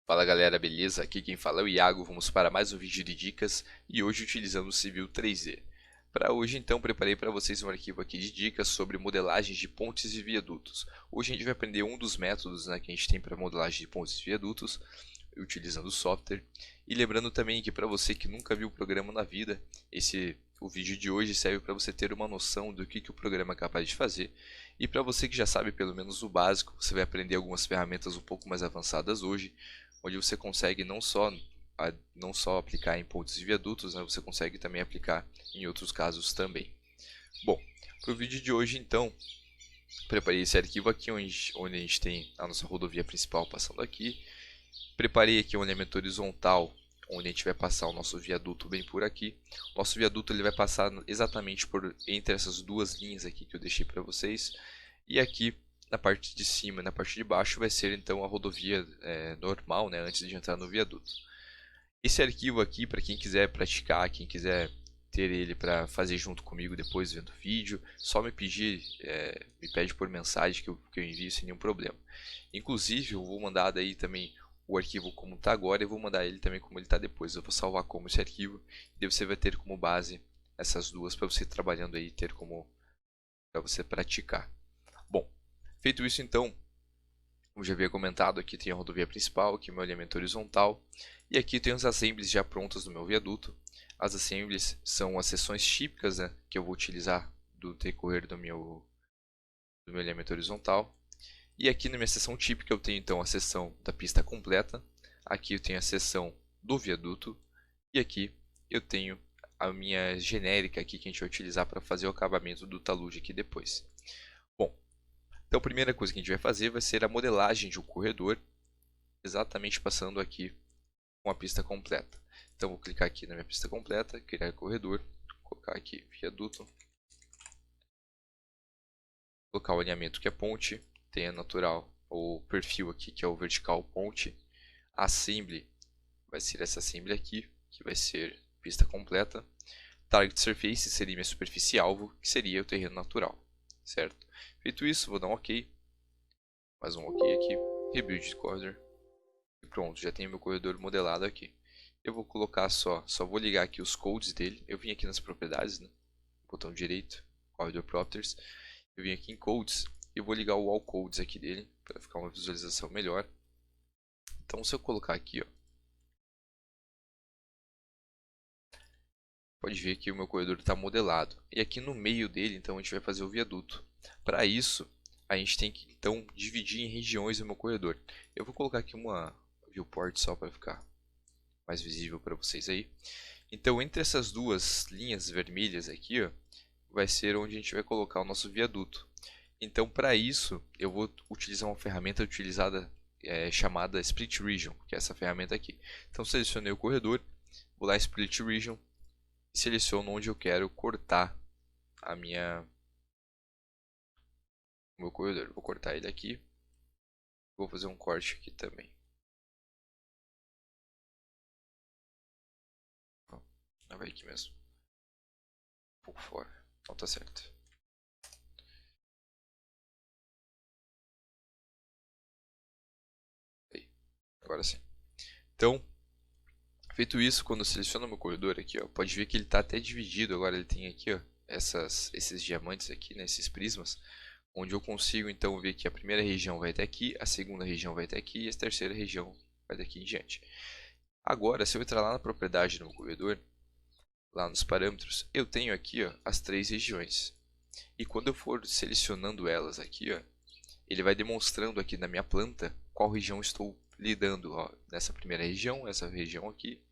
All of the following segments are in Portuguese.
Fala galera, beleza? Aqui quem fala é o Iago, vamos para mais um vídeo de dicas e hoje utilizando o Civil 3D. Para hoje então preparei para vocês um arquivo aqui de dicas sobre modelagem de pontes e viadutos. Hoje a gente vai aprender um dos métodos, que a gente tem para modelagem de pontes e viadutos, utilizando o software. E lembrando também que para você que nunca viu o programa na vida, o vídeo de hoje serve para você ter uma noção do que o programa é capaz de fazer. E para você que já sabe pelo menos o básico, você vai aprender algumas ferramentas um pouco mais avançadas hoje, onde você consegue não só aplicar em pontes e viadutos, você consegue também aplicar em outros casos também. Bom, para o vídeo de hoje então, preparei esse arquivo aqui onde a gente tem a nossa rodovia principal passando aqui. Preparei aqui um elemento horizontal, onde a gente vai passar o nosso viaduto bem por aqui. O nosso viaduto ele vai passar exatamente entre essas duas linhas aqui que eu deixei para vocês. E aqui na parte de cima e na parte de baixo vai ser então a rodovia normal, antes de entrar no viaduto. Esse arquivo aqui, para quem quiser praticar, quem quiser ter ele para fazer junto comigo depois vendo o vídeo, só me pede por mensagem que eu envio sem nenhum problema. Inclusive eu vou mandar daí também o arquivo como está agora e vou mandar ele também como ele está depois. Eu vou salvar como esse arquivo e você vai ter como base essas duas para você ir trabalhando aí, ter como para você praticar. Bom, feito isso então, como já havia comentado, aqui tem a rodovia principal, aqui meu elemento horizontal, e aqui tem as assemblies já prontas do meu viaduto. As assemblies são as seções típicas que eu vou utilizar do decorrer do meu elemento horizontal. E aqui na minha seção típica eu tenho então a seção da pista completa, aqui eu tenho a seção do viaduto, e aqui eu tenho a minha genérica aqui que a gente vai utilizar para fazer o acabamento do talude aqui depois. Bom, então a primeira coisa que a gente vai fazer vai ser a modelagem de um corredor, exatamente passando aqui com a pista completa. Então vou clicar aqui na minha pista completa, criar corredor, colocar aqui viaduto, colocar o alinhamento que é ponte, tem a natural, o perfil aqui que é o vertical ponte, a assembly vai ser essa assembly aqui, que vai ser pista completa, target surface seria minha superfície alvo, que seria o terreno natural, certo? Feito isso, vou dar um OK, mais um OK aqui, rebuild corridor, e pronto, já tenho meu corredor modelado aqui. Eu vou colocar só vou ligar aqui os codes dele, eu vim aqui nas propriedades, botão direito, corridor properties, eu vim aqui em codes e vou ligar o all codes aqui dele, para ficar uma visualização melhor. Então se eu colocar aqui, ó, pode ver que o meu corredor está modelado. E aqui no meio dele, então, a gente vai fazer o viaduto. Para isso, a gente tem que, então, dividir em regiões o meu corredor. Eu vou colocar aqui uma viewport só para ficar mais visível para vocês aí. Então, entre essas duas linhas vermelhas aqui, ó, vai ser onde a gente vai colocar o nosso viaduto. Então, para isso, eu vou utilizar uma ferramenta chamada Split Region, que é essa ferramenta aqui. Então, selecionei o corredor, vou lá em Split Region, seleciono onde eu quero cortar o meu corredor. Vou cortar ele aqui. Vou fazer um corte aqui também. Vai aqui mesmo. Um pouco fora. Então tá certo. Aí. Agora sim. Então, feito isso, quando eu seleciono meu corredor aqui, ó, pode ver que ele está até dividido. Agora ele tem aqui, ó, esses diamantes aqui, esses prismas, onde eu consigo então ver que a primeira região vai até aqui, a segunda região vai até aqui e a terceira região vai daqui em diante. Agora, se eu entrar lá na propriedade do meu corredor, lá nos parâmetros, eu tenho aqui, ó, as três regiões. E quando eu for selecionando elas aqui, ó, ele vai demonstrando aqui na minha planta qual região estou lidando. Ó, nessa primeira região, essa região aqui,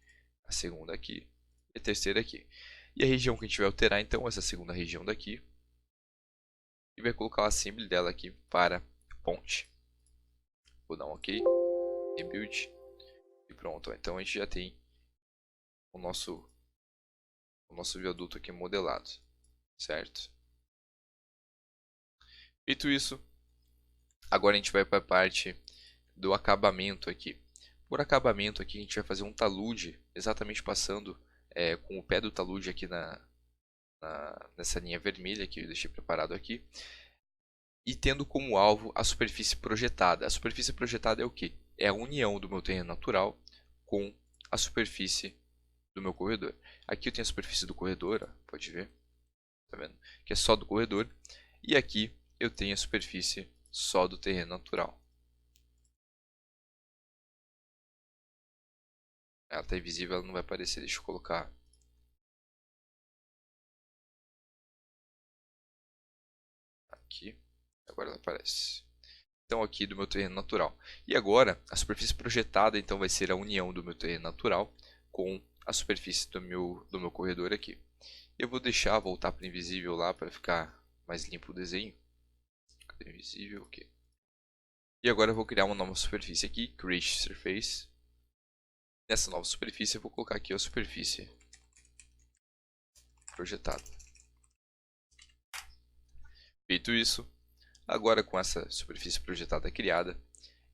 a segunda aqui e a terceira aqui. E a região que a gente vai alterar então, essa segunda região daqui, e vai colocar o assembly dela aqui para ponte. Vou dar um OK, rebuild e pronto. Então a gente já tem o nosso viaduto aqui modelado, certo? Feito isso, agora a gente vai para a parte do acabamento aqui. Por acabamento aqui a gente vai fazer um talude, exatamente passando com o pé do talude aqui nessa linha vermelha que eu deixei preparado aqui. e tendo como alvo a superfície projetada. A superfície projetada é o quê? É a união do meu terreno natural com a superfície do meu corredor. Aqui eu tenho a superfície do corredor, ó, pode ver, tá vendo? Que é só do corredor. E aqui eu tenho a superfície só do terreno natural. Ela está invisível, ela não vai aparecer. Deixa eu colocar aqui. Agora ela aparece. Então aqui do meu terreno natural. E agora a superfície projetada então vai ser a união do meu terreno natural com a superfície do meu corredor aqui. Eu vou deixar voltar para o invisível lá para ficar mais limpo o desenho. Cadê o invisível? Ok. E agora eu vou criar uma nova superfície aqui, Create Surface. Nessa nova superfície eu vou colocar aqui a superfície projetada. Feito isso, agora com essa superfície projetada criada,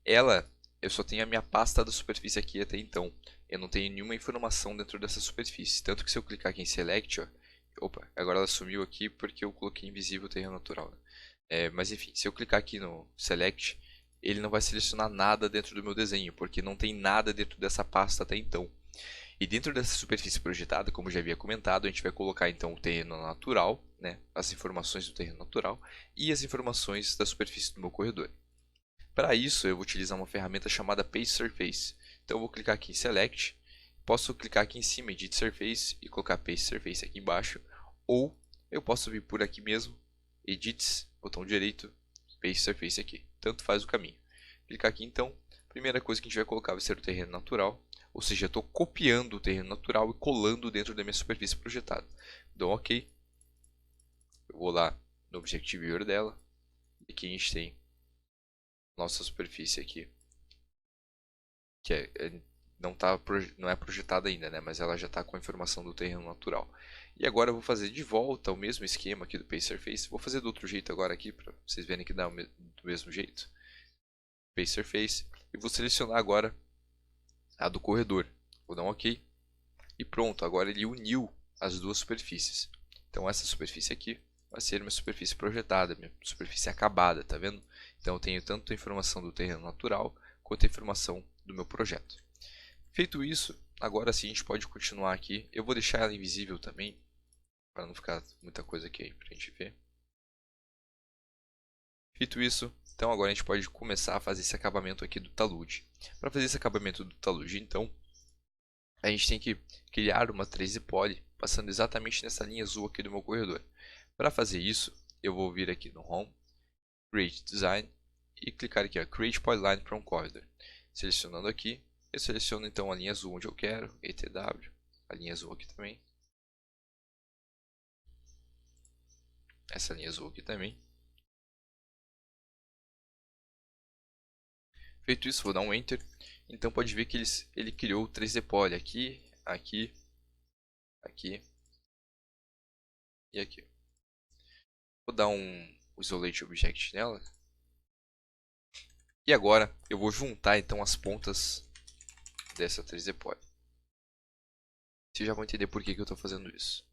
eu só tenho a minha pasta da superfície aqui até então. Eu não tenho nenhuma informação dentro dessa superfície. Tanto que se eu clicar aqui em Select, ó, opa, agora ela sumiu aqui porque eu coloquei invisível o terreno natural, né? Mas enfim, se eu clicar aqui no Select, ele não vai selecionar nada dentro do meu desenho, porque não tem nada dentro dessa pasta até então. E dentro dessa superfície projetada, como já havia comentado, a gente vai colocar então o terreno natural, né, as informações do terreno natural e as informações da superfície do meu corredor. Para isso, eu vou utilizar uma ferramenta chamada Paste Surface. Então, eu vou clicar aqui em Select, posso clicar aqui em cima, Edit Surface e colocar Paste Surface aqui embaixo, ou eu posso vir por aqui mesmo, Edits, botão direito, Paste Surface aqui. Tanto faz o caminho. Clicar aqui então, a primeira coisa que a gente vai colocar vai ser o terreno natural, ou seja, eu estou copiando o terreno natural e colando dentro da minha superfície projetada. Dou OK. Eu vou lá no Objective Viewer dela, e aqui a gente tem nossa superfície aqui, que não é projetada ainda, né? Mas ela já está com a informação do terreno natural. E agora eu vou fazer de volta o mesmo esquema aqui do Paste Surface. Vou fazer do outro jeito agora aqui, para vocês verem que dá do mesmo jeito. Paste Surface. E vou selecionar agora a do corredor. Vou dar um OK. E pronto, agora ele uniu as duas superfícies. Então essa superfície aqui vai ser minha superfície projetada, minha superfície acabada, tá vendo? Então eu tenho tanto a informação do terreno natural, quanto a informação do meu projeto. Feito isso, agora sim a gente pode continuar aqui. Eu vou deixar ela invisível também, para não ficar muita coisa aqui para a gente ver. Feito isso, então agora a gente pode começar a fazer esse acabamento aqui do talude. Para fazer esse acabamento do talude, então, a gente tem que criar uma 3D Poly passando exatamente nessa linha azul aqui do meu corredor. Para fazer isso, eu vou vir aqui no Home, Create Design e clicar aqui, ó, Create Polyline from Corridor. Selecionando aqui, eu seleciono então a linha azul onde eu quero, ETW, a linha azul aqui também. Essa linha azul aqui também. Feito isso, vou dar um Enter. Então pode ver que ele criou o 3D Poly aqui, aqui, aqui e aqui. Vou dar um Isolate Object nela. E agora eu vou juntar então as pontas dessa 3D Poly. Vocês já vão entender por que eu estou fazendo isso.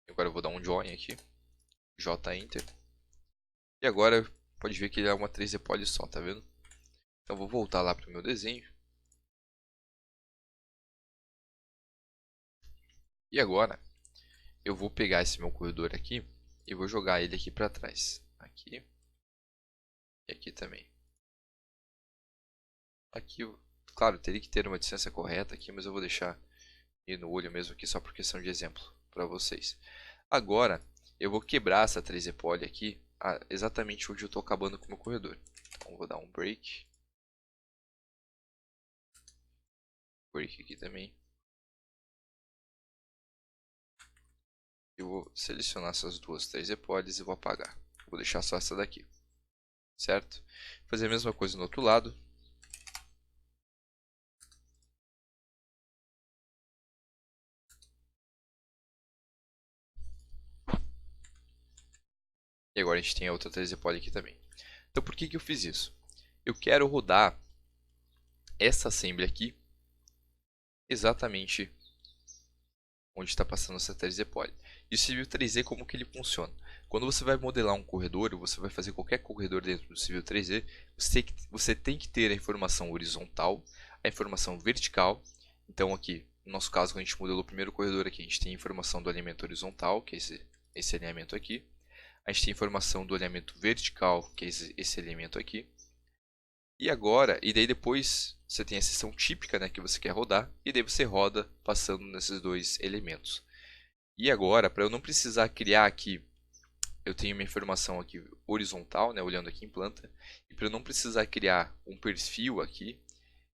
Agora eu vou dar um Join aqui. J Enter. E agora pode ver que ele é uma 3D Poly só, tá vendo? Então vou voltar lá para o meu desenho. E agora eu vou pegar esse meu corredor aqui e vou jogar ele aqui para trás. Aqui e aqui também. Aqui, claro, teria que ter uma distância correta aqui, mas eu vou deixar ir no olho mesmo aqui só por questão de exemplo para vocês. Agora eu vou quebrar essa 3D Poly aqui exatamente onde eu estou acabando com o meu corredor. Então vou dar um break. Break aqui também. Eu vou selecionar essas duas 3D Polys e vou apagar. Vou deixar só essa daqui. Certo? Fazer a mesma coisa no outro lado. E agora a gente tem a outra 3D Poly aqui também. Então por que eu fiz isso? Eu quero rodar essa assembly aqui exatamente onde está passando essa 3D Poly. E o Civil 3D, como que ele funciona? Quando você vai modelar um corredor, ou você vai fazer qualquer corredor dentro do Civil 3D, você tem que ter a informação horizontal, a informação vertical. Então aqui, no nosso caso, quando a gente modelou o primeiro corredor aqui, a gente tem a informação do alinhamento horizontal, que é esse alinhamento aqui. A gente tem a informação do alinhamento vertical, que é esse alinhamento aqui. E daí depois você tem a seção típica, né, que você quer rodar, e daí você roda passando nesses dois elementos. E agora, para eu não precisar criar aqui, eu tenho minha informação aqui horizontal, né, olhando aqui em planta, e para eu não precisar criar um perfil aqui,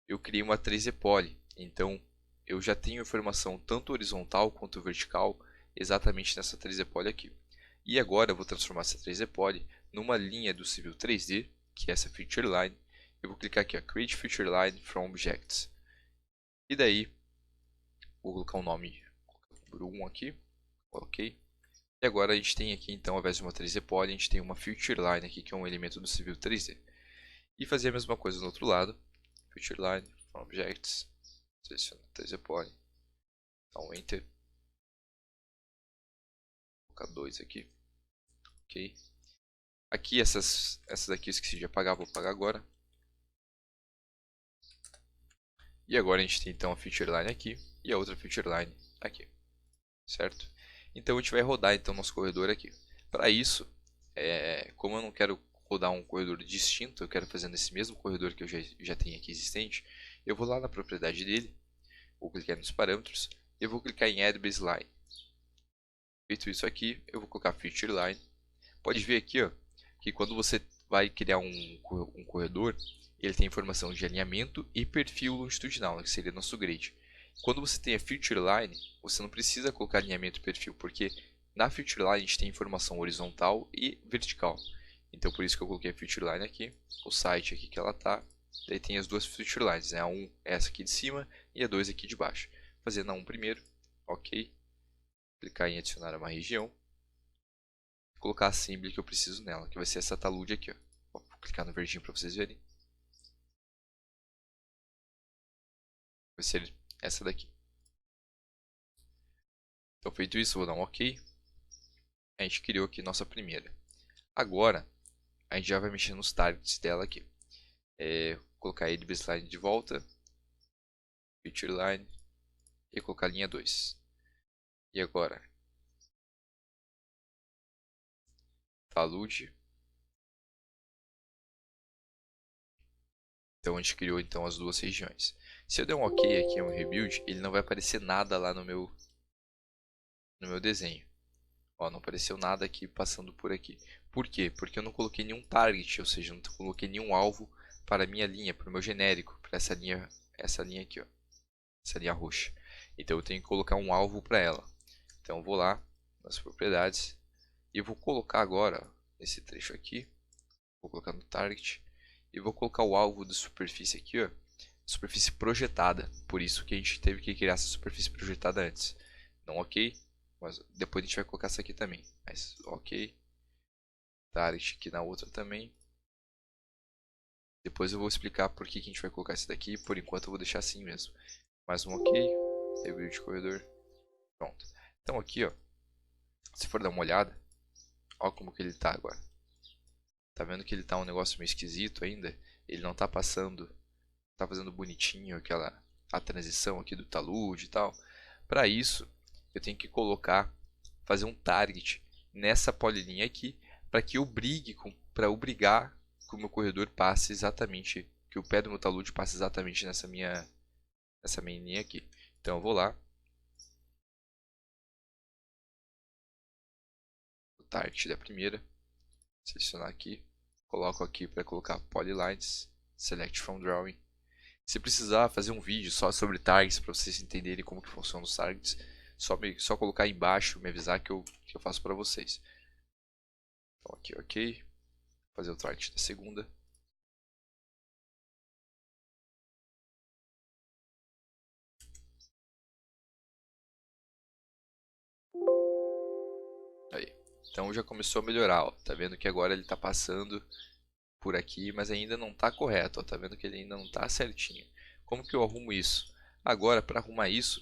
eu criei uma 3D Poly. Então, eu já tenho informação tanto horizontal quanto vertical exatamente nessa 3D Poly aqui. E agora eu vou transformar essa 3D Poly numa linha do Civil 3D, que é essa Feature Line. Eu vou clicar aqui, ó, Create Feature Line from Objects. E daí, vou colocar um nome, número 1 aqui, ok. E agora a gente tem aqui, então, ao invés de uma 3D Poly, a gente tem uma Feature Line aqui, que é um elemento do Civil 3D. E fazer a mesma coisa no outro lado, Feature Line from Objects, seleciona 3D Poly, dá um Enter. Vou colocar 2 aqui, ok. Aqui essas daqui eu esqueci de apagar, vou apagar agora. E agora a gente tem então a Feature Line aqui e a outra Feature Line aqui, certo? Então a gente vai rodar então nosso corredor aqui. Para isso, como eu não quero rodar um corredor distinto, eu quero fazer nesse mesmo corredor que eu já tenho aqui existente, eu vou lá na propriedade dele, vou clicar nos parâmetros e eu vou clicar em Add Baseline. Feito isso aqui, eu vou colocar Feature Line. Pode ver aqui, ó, que quando você vai criar um corredor, ele tem informação de alinhamento e perfil longitudinal, que seria nosso grid. Quando você tem a Feature Line, você não precisa colocar alinhamento e perfil, porque na Feature Line a gente tem informação horizontal e vertical. Então por isso que eu coloquei a Feature Line aqui, o site aqui que ela está. Daí tem as duas Feature Lines, né? A 1 é essa aqui de cima e a 2 aqui de baixo. Fazendo a 1 primeiro, ok. Clicar em adicionar uma região. Colocar a assembly que eu preciso nela, que vai ser essa talude aqui, ó. Vou clicar no verdinho para vocês verem. Vai ser essa daqui. Então feito isso, vou dar um OK. A gente criou aqui nossa primeira. Agora, a gente já vai mexer nos targets dela aqui. Colocar ele baseline de volta, feature line e colocar linha 2. E agora, talude. Então a gente criou então as duas regiões. Se eu der um OK aqui em um rebuild, ele não vai aparecer nada lá no meu desenho. Ó, não apareceu nada aqui passando por aqui. Por quê? Porque eu não coloquei nenhum target, ou seja, não coloquei nenhum alvo para a minha linha, para o meu genérico, para essa linha aqui, ó, essa linha roxa. Então eu tenho que colocar um alvo para ela. Então eu vou lá nas propriedades e vou colocar agora nesse trecho aqui, vou colocar no target e vou colocar o alvo de superfície aqui, ó, superfície projetada. Por isso que a gente teve que criar essa superfície projetada antes. Então, ok. Mas depois a gente vai colocar essa aqui também. Mas ok. Target aqui na outra também. Depois eu vou explicar por que a gente vai colocar esse daqui. Por enquanto eu vou deixar assim mesmo. Mais um ok. Review de corredor. Pronto. Então aqui, ó. Se for dar uma olhada. Ó como que ele está agora. Tá vendo que ele tá um negócio meio esquisito ainda? Ele não tá passando. Tá fazendo bonitinho a transição aqui do talude e tal. Para isso, eu tenho que fazer um target nessa polilinha aqui, para que eu obrigar que o meu corredor passe exatamente, que o pé do meu talude passe exatamente nessa minha linha aqui. Então eu vou lá, o target da primeira, selecionar aqui, coloco aqui para colocar polylines, select from drawing. Se precisar fazer um vídeo só sobre targets para vocês entenderem como que funcionam os targets, só colocar aí embaixo, me avisar que eu faço para vocês. Então aqui, ok. Vou fazer o target da segunda. Aí. Então já começou a melhorar, ó. Tá vendo que agora ele está passando por aqui, mas ainda não está correto, ó. Tá vendo que ele ainda não está certinho. Como que eu arrumo isso? Agora, para arrumar isso,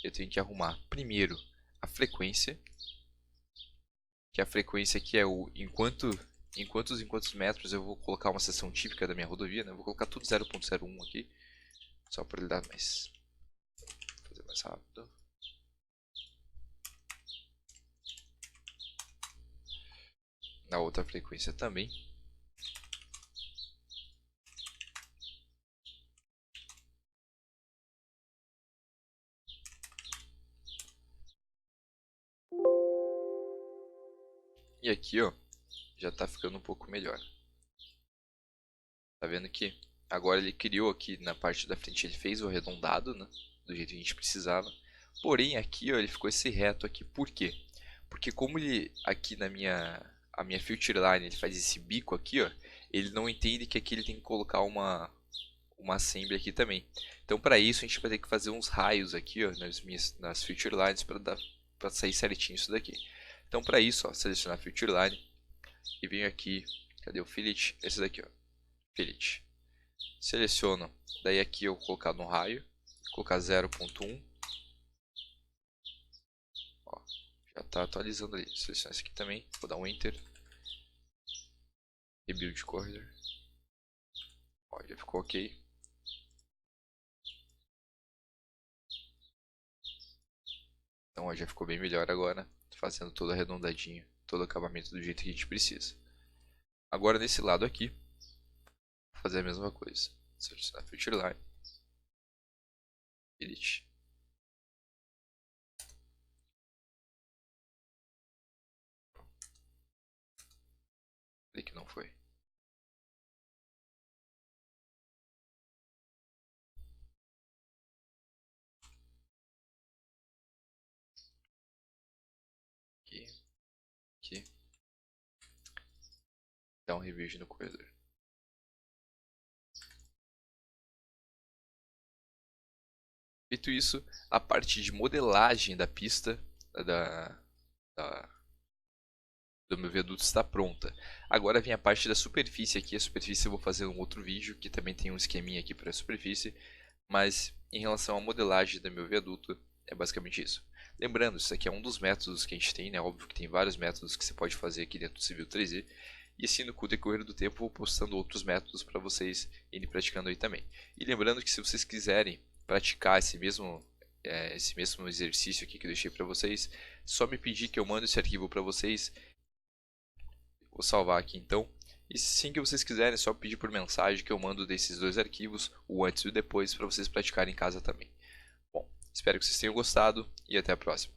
eu tenho que arrumar primeiro a frequência, que a frequência aqui é o em quantos metros eu vou colocar uma seção típica da minha rodovia, né? Eu vou colocar tudo 0.01 aqui, só para ele dar fazer mais rápido. Na outra frequência também. E aqui, ó, já está ficando um pouco melhor. Tá vendo que agora ele criou aqui na parte da frente, ele fez o arredondado, né, do jeito que a gente precisava. Porém aqui, ó, ele ficou esse reto aqui. Por quê? Porque como ele aqui a minha filter line, ele faz esse bico aqui, ó, ele não entende que aqui ele tem que colocar uma assembly aqui também. Então para isso a gente vai ter que fazer uns raios aqui, ó, nas filter lines para sair certinho isso daqui. Então para isso, ó, selecionar filter line e venho aqui, cadê o fillet? Esse daqui, ó, fillet. Seleciono, daí aqui eu vou colocar no raio, colocar 0.1. Já está atualizando ali. Seleciono esse aqui também, vou dar um enter. Rebuild corridor. Ó, já ficou ok. Então ó, já ficou bem melhor agora, fazendo todo arredondadinho, todo o acabamento do jeito que a gente precisa. Agora nesse lado aqui, vou fazer a mesma coisa. Selecionar filter line, edit. Falei que não foi. Aqui, aqui. Dá um rebuild no corredor. Feito isso, a parte de modelagem da pista do meu viaduto está pronta. Agora vem a parte da superfície aqui. A superfície eu vou fazer um outro vídeo que também tem um esqueminha aqui para a superfície. Mas em relação à modelagem do meu viaduto, é basicamente isso. Lembrando, isso aqui é um dos métodos que a gente tem, né? Óbvio que tem vários métodos que você pode fazer aqui dentro do Civil 3D. E assim, no decorrer do tempo, eu vou postando outros métodos para vocês irem praticando aí também. E lembrando que se vocês quiserem praticar esse mesmo exercício aqui que eu deixei para vocês, só me pedir que eu mando esse arquivo para vocês. Vou salvar aqui então. E sim que vocês quiserem, é só pedir por mensagem que eu mando desses dois arquivos, o antes e o depois, para vocês praticarem em casa também. Bom, espero que vocês tenham gostado e até a próxima.